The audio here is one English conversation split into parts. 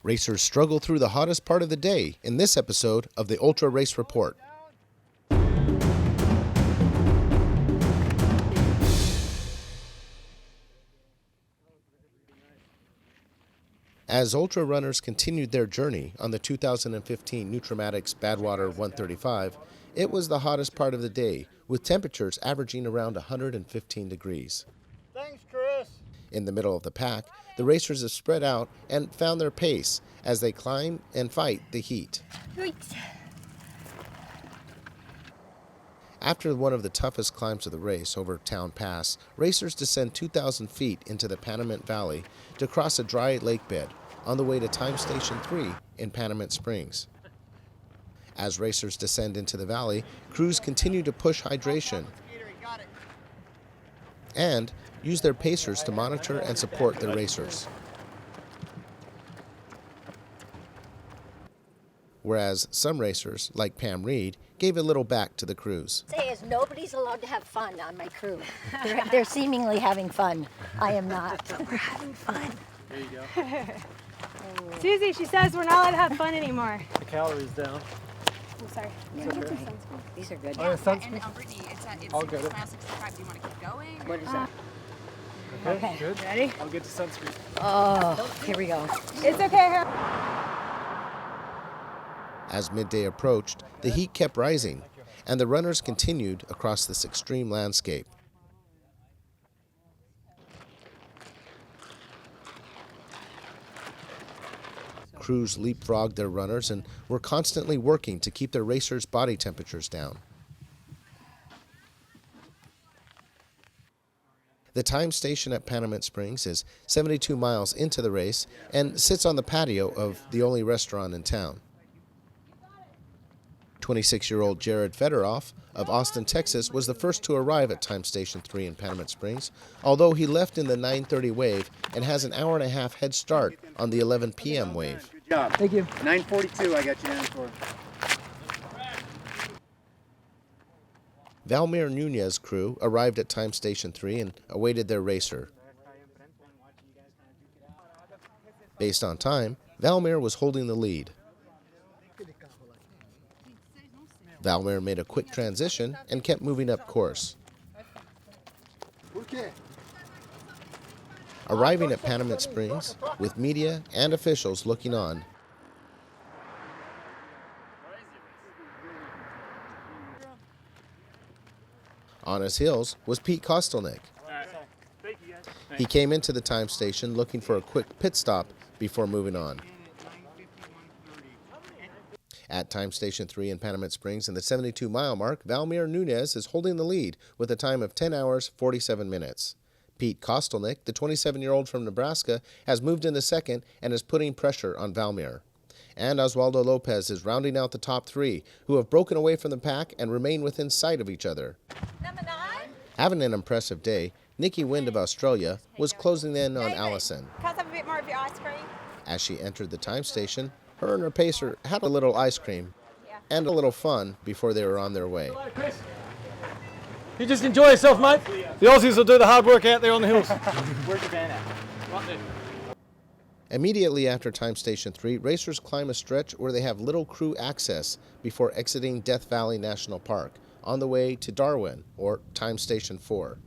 Racers struggle through the hottest part of the day in this episode of the Ultra Race Report. As ultra runners continued their journey on the 2015 Nutrimatix Badwater 135, it was the hottest part of the day, with temperatures averaging around 115 degrees. Thanks, Chris. In the middle of the pack, the racers have spread out and found their pace as they climb and fight the heat. After one of the toughest climbs of the race over Town Pass, racers descend 2,000 feet into the Panamint Valley to cross a dry lake bed on the way to Time Station 3 in Panamint Springs. As racers descend into the valley, crews continue to push hydration and use their pacers to monitor and support the racers. Whereas some racers, like Pam Reed, gave a little back to the crews. Say is nobody's allowed to have fun on my crew. They're seemingly having fun. I am not. We're having fun. There you go. Susie, she says we're not allowed to have fun anymore. The calories down. I'm sorry. Yeah, these are good. Oh, yeah, And Brittany, it's I'll get it. mile 65. Do you want to keep going? What is that? Okay, good. Ready? I'll get to sunscreen. Oh, here we go. It's okay. As midday approached, the heat kept rising, and the runners continued across this extreme landscape. Crews leapfrogged their runners and were constantly working to keep their racers' body temperatures down. The time station at Panamint Springs is 72 miles into the race and sits on the patio of the only restaurant in town. 26-year-old Jared Federoff of Austin, Texas, was the first to arrive at Time Station 3 in Panamint Springs, although he left in the 9:30 wave and has an hour-and-a-half head start on the 11 p.m. wave. Good job. Thank you. 9:42 I got you down for. Valmir Nunez's crew arrived at Time Station 3 and awaited their racer. Based on time, Valmir was holding the lead. Valmir made a quick transition and kept moving up course. Arriving at Panamint Springs, with media and officials looking on, on his heels was Pete Kostelnik. He came into the time station looking for a quick pit stop before moving on. At Time Station 3 in Panamint Springs in the 72-mile mark, Valmir Nunez is holding the lead with a time of 10 hours, 47 minutes. Pete Kostelnik, the 27-year-old from Nebraska, has moved into second and is putting pressure on Valmir. And Oswaldo Lopez is rounding out the top three, who have broken away from the pack and remain within sight of each other. Having an impressive day, Nikki Wind of Australia was closing in on Allison. Can I have a bit more of your ice cream? As she entered the time station, her and her pacer had a little ice cream and a little fun before they were on their way. You just enjoy yourself, mate. The Aussies will do the hard work out there on the hills. Where's your van at? Right there. Immediately after Time Station 3, racers climb a stretch where they have little crew access before exiting Death Valley National Park on the way to Darwin, or Time Station 4.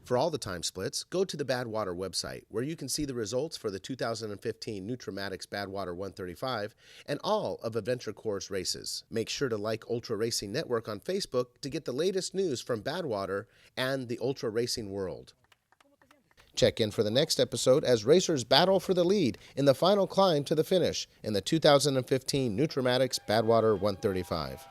For all the time splits, go to the Badwater website, where you can see the results for the 2015 Nutrimatix Badwater 135 and all of Adventure Corps' races. Make sure to like Ultra Racing Network on Facebook to get the latest news from Badwater and the ultra racing world. Check in for the next episode as racers battle for the lead in the final climb to the finish in the 2015 Nutrimatix Badwater 135.